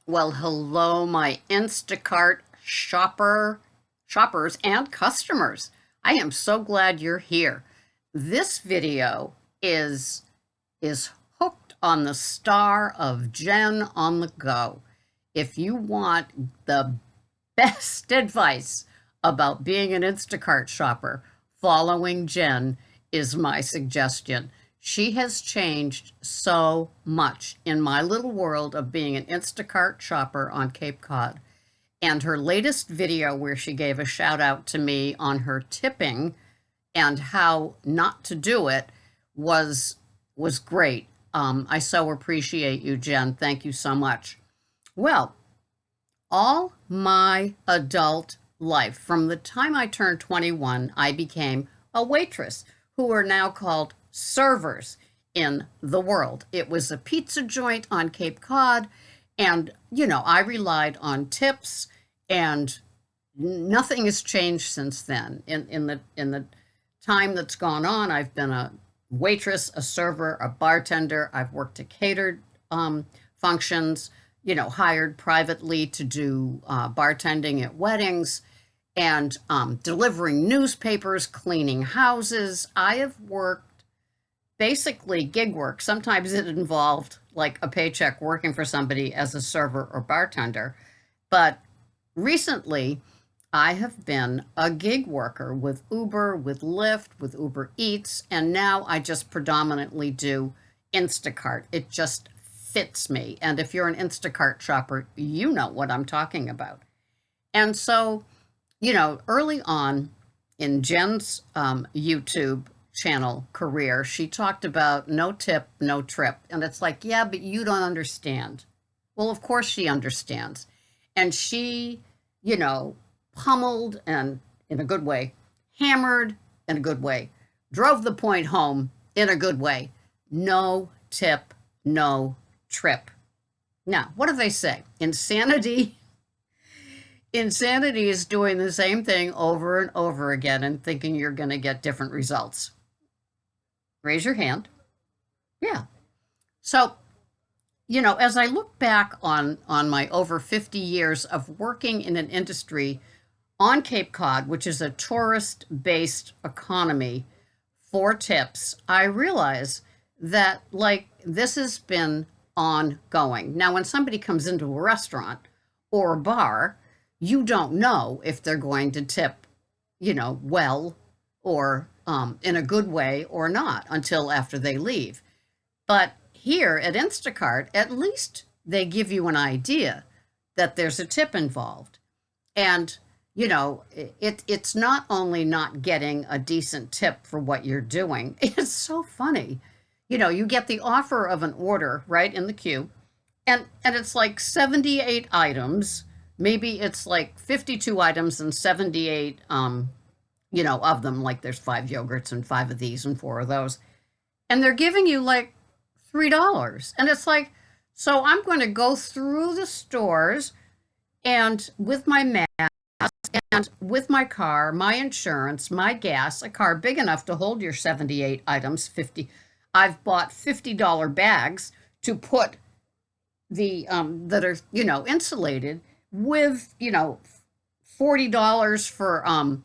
Well, hello, my Instacart shoppers and customers. I am so glad you're here. This video is is hooked on the star of Jen on the go. If you want the best advice about being an Instacart shopper, following Jen is my suggestion. She has changed so much in my little world of being an Instacart shopper on Cape Cod. And her latest video, where she gave a shout out to me on her tipping and how not to do it, was was great. I so appreciate you, Jen. Thank you so much. Well, all my adult life, from the time I turned 21, I became a waitress, who are now called servers in the world. It was a pizza joint on Cape Cod, and I relied on tips, and nothing has changed since then. In the time that's gone on, I've been a waitress, a server, a bartender. I've worked at catered functions, hired privately to do bartending at weddings and delivering newspapers, cleaning houses. I have worked basically gig work. Sometimes it involved like a paycheck working for somebody as a server or bartender. But recently, I have been a gig worker with Uber, with Lyft, with Uber Eats, and now I just predominantly do Instacart. It just fits me. And if you're an Instacart shopper, you know what I'm talking about. And so, early on in Jen's YouTube channel career, she talked about no tip, no trip. And it's like, yeah, but you don't understand. Well, of course she understands. And she, pummeled and in a good way, hammered in a good way, drove the point home in a good way. No tip, no trip. Now, what do they say? Insanity is doing the same thing over and over again and thinking you're going to get different results. Raise your hand. Yeah. So, as I look back on my over 50 years of working in an industry on Cape Cod, which is a tourist-based economy for tips, I realize that this has been ongoing. Now, when somebody comes into a restaurant or a bar, you don't know if they're going to tip, well, or in a good way or not until after they leave. But here at Instacart, at least they give you an idea that there's a tip involved. And, it's not only not getting a decent tip for what you're doing, it's so funny. You get the offer of an order right in the queue, and it's like 78 items. Maybe it's like 52 items and 78, of them, like there's 5 yogurts and 5 of these and 4 of those. And they're giving you like $3. And it's like, so I'm going to go through the stores and with my mask and with my car, my insurance, my gas, a car big enough to hold your 78 items, 50. I've bought $50 bags to put the that are, insulated with, $40 for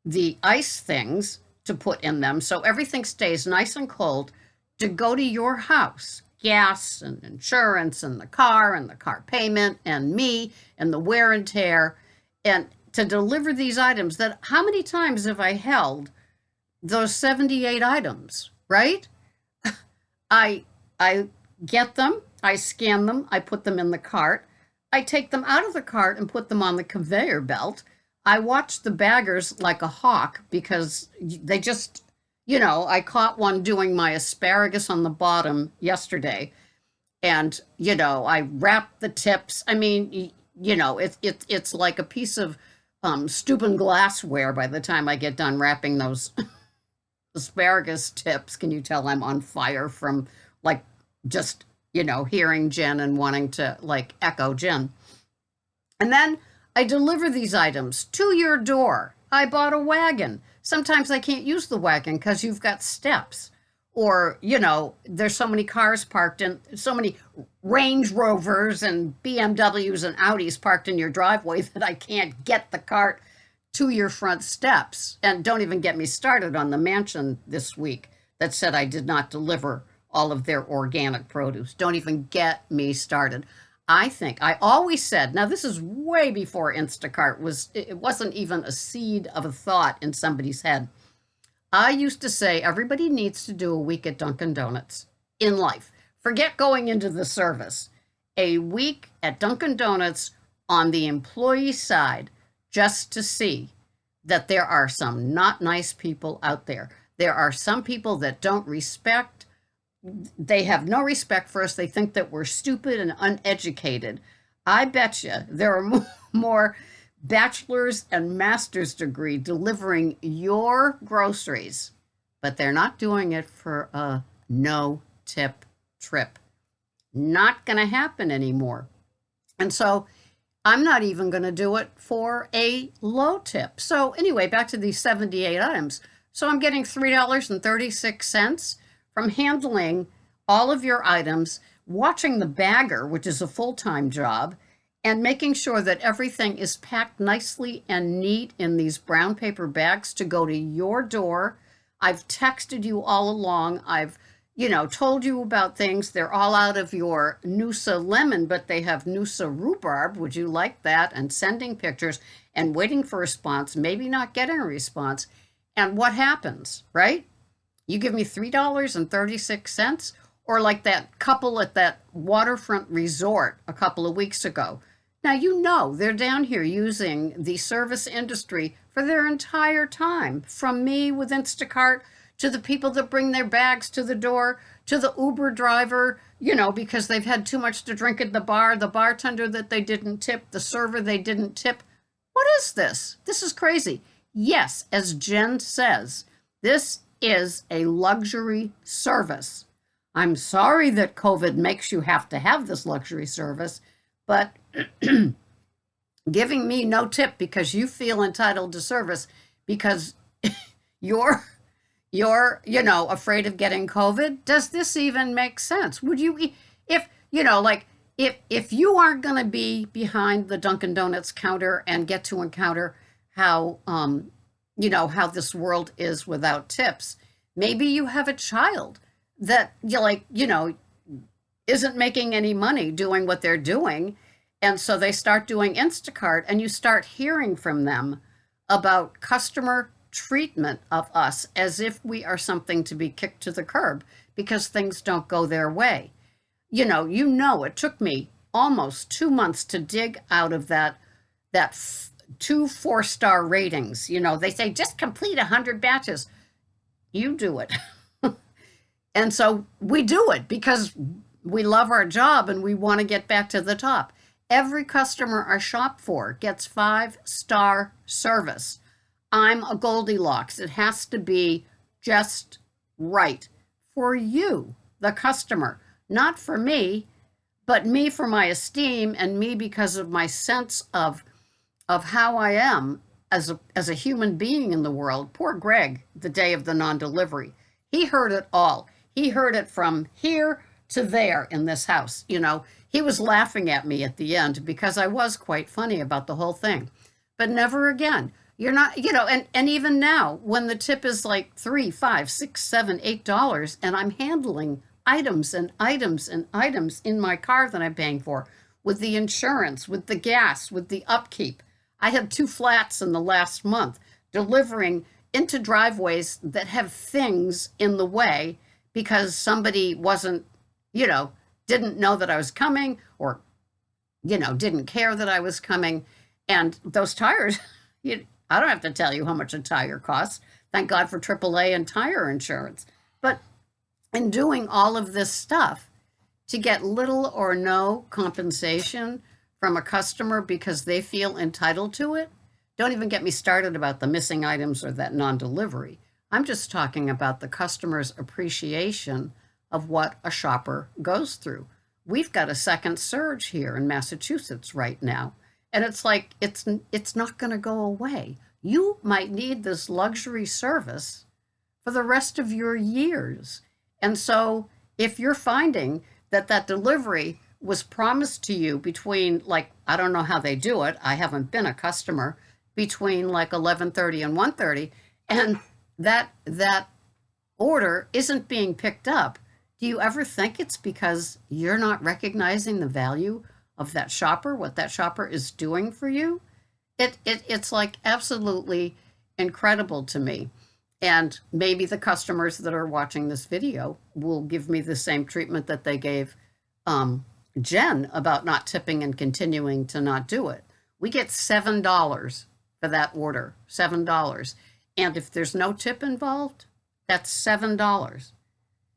the ice things to put in them so everything stays nice and cold to go to your house. Gas and insurance and the car payment and me and the wear and tear, and to deliver these items. That how many times have I held those 78 items, right? I get them, I scan them, I put them in the cart, I take them out of the cart and put them on the conveyor belt. I watch the baggers like a hawk because they just, I caught one doing my asparagus on the bottom yesterday, and I wrapped the tips. I mean, it's like a piece of stupid glassware by the time I get done wrapping those asparagus tips. Can you tell I'm on fire from like just hearing Jen and wanting to like echo Jen? And then I deliver these items to your door. I bought a wagon. Sometimes I can't use the wagon because you've got steps. or, there's so many cars parked in, so many Range Rovers and BMWs and Audis parked in your driveway that I can't get the cart to your front steps. And don't even get me started on the mansion this week that said I did not deliver all of their organic produce. Don't even get me started. I always said, now this is way before Instacart it wasn't even a seed of a thought in somebody's head. I used to say everybody needs to do a week at Dunkin' Donuts in life. Forget going into the service. A week at Dunkin' Donuts on the employee side, just to see that there are some not nice people out there. There are some people that don't respect. They have no respect for us. They think that we're stupid and uneducated. I bet you there are more bachelor's and master's degree delivering your groceries, but they're not doing it for a no tip trip. Not going to happen anymore. And so I'm not even going to do it for a low tip. So anyway, back to these 78 items. So I'm getting $3.36 from handling all of your items, watching the bagger, which is a full-time job, and making sure that everything is packed nicely and neat in these brown paper bags to go to your door. I've texted you all along. I've, told you about things. They're all out of your Noosa lemon, but they have Noosa rhubarb. Would you like that? And sending pictures and waiting for a response, maybe not getting a response. And what happens, right? You give me $3.36, or like that couple at that waterfront resort a couple of weeks ago. Now, they're down here using the service industry for their entire time, from me with Instacart to the people that bring their bags to the door, to the Uber driver, because they've had too much to drink at the bar, the bartender that they didn't tip, the server they didn't tip. What is this? This is crazy. Yes, as Jen says, this is a luxury service. I'm sorry that COVID makes you have to have this luxury service, but giving me no tip because you feel entitled to service because you're afraid of getting COVID. Does this even make sense? Would you, if you aren't going to be behind the Dunkin' Donuts counter and get to encounter how how this world is without tips, maybe you have a child that isn't making any money doing what they're doing. And so they start doing Instacart, and you start hearing from them about customer treatment of us as if we are something to be kicked to the curb because things don't go their way. It took me almost 2 months to dig out of that 2 4-star ratings. They say just complete 100 batches. You do it. And so we do it because we love our job and we want to get back to the top. Every customer I shop for gets 5-star service. I'm a Goldilocks. It has to be just right for you, the customer, not for me, but me for my esteem and me because of my sense of how I am as a human being in the world. Poor Greg, the day of the non-delivery, he heard it all. He heard it from here to there in this house. He was laughing at me at the end because I was quite funny about the whole thing. But never again. You're not, and even now, when the tip is like $3, $5, $6, $7, $8, and I'm handling items and items and items in my car that I'm paying for, with the insurance, with the gas, with the upkeep. I had 2 flats in the last month delivering into driveways that have things in the way because somebody wasn't, didn't know that I was coming, or, didn't care that I was coming. And those tires, I don't have to tell you how much a tire costs. Thank God for AAA and tire insurance. But in doing all of this stuff to get little or no compensation from a customer because they feel entitled to it, don't even get me started about the missing items or that non-delivery. I'm just talking about the customer's appreciation of what a shopper goes through. We've got a second surge here in Massachusetts right now. And it's like, it's not going to go away. You might need this luxury service for the rest of your years. And so if you're finding that that delivery was promised to you between, like, I don't know how they do it, I haven't been a customer, between like 11:30 and 1:30, and that order isn't being picked up, do you ever think it's because you're not recognizing the value of that shopper, what that shopper is doing for you? It's like absolutely incredible to me. And maybe the customers that are watching this video will give me the same treatment that they gave Jen about not tipping and continuing to not do it. We get $7 for that order, $7. And if there's no tip involved, that's $7.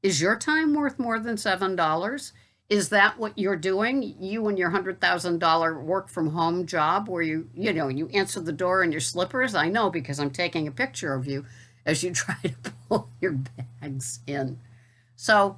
Is your time worth more than $7? Is that what you're doing? You and your $100,000 work from home job where you answer the door in your slippers? I know because I'm taking a picture of you as you try to pull your bags in. So,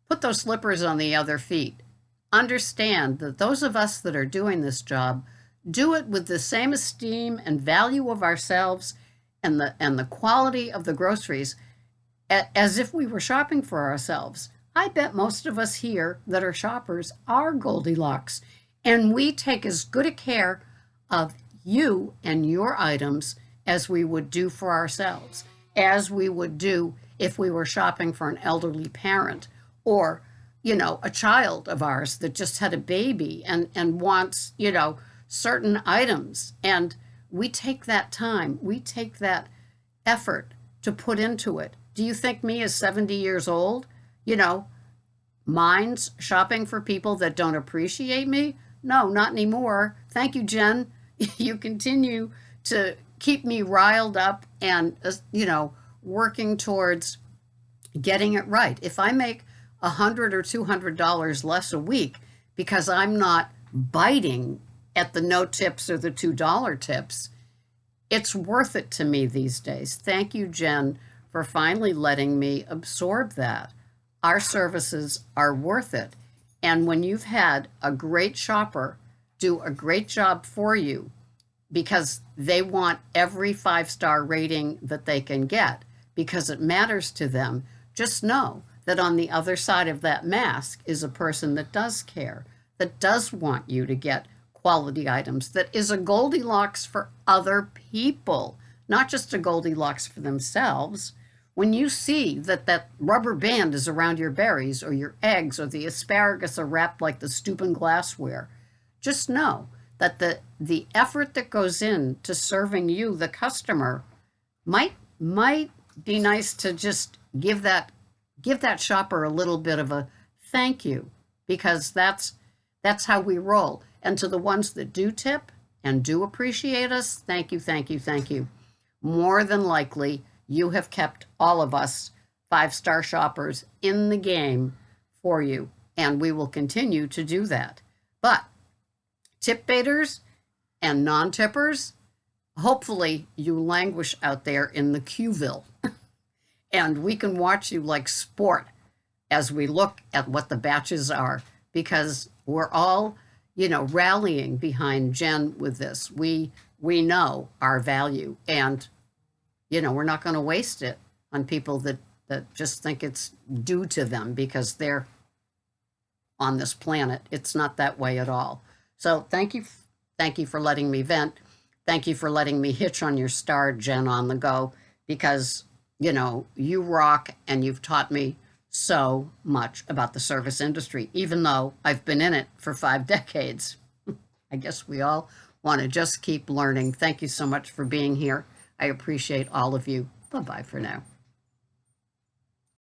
put those slippers on the other feet. Understand that those of us that are doing this job do it with the same esteem and value of ourselves and the quality of the groceries as if we were shopping for ourselves. I bet most of us here that are shoppers are Goldilocks, and we take as good a care of you and your items as we would do for ourselves, as we would do if we were shopping for an elderly parent or, a child of ours that just had a baby and wants, certain items. And we take that time, we take that effort to put into it. Do you think me as 70 years old, minds shopping for people that don't appreciate me? No, not anymore. Thank you, Jen. You continue to keep me riled up and, working towards getting it right. If I make $100 or $200 less a week because I'm not biting at the no tips or the $2 tips, it's worth it to me these days. Thank you, Jen, for finally letting me absorb that. Our services are worth it. And when you've had a great shopper do a great job for you because they want every 5-star rating that they can get because it matters to them, just know that on the other side of that mask is a person that does care, that does want you to get quality items, that is a Goldilocks for other people, not just a Goldilocks for themselves. When you see that that rubber band is around your berries or your eggs or the asparagus are wrapped like the Steuben glassware, just know that the effort that goes into serving you, the customer, might be nice to just give that shopper a little bit of a thank you, because that's how we roll. And to the ones that do tip and do appreciate us, thank you, thank you, thank you. More than likely, you have kept all of us 5-star shoppers in the game for you, and we will continue to do that. But tip baiters and non-tippers, hopefully you languish out there in the Qville, and we can watch you like sport as we look at what the batches are, because we're all, rallying behind Jen with this. We know our value, and we're not going to waste it on people that just think it's due to them because they're on this planet. It's not that way at all. So thank you for letting me vent. Thank you for letting me hitch on your star, Jen on the Go, because you rock and you've taught me so much about the service industry, even though I've been in it for 5 decades. I guess we all want to just keep learning. Thank you so much for being here. I appreciate all of you. Bye-bye for now.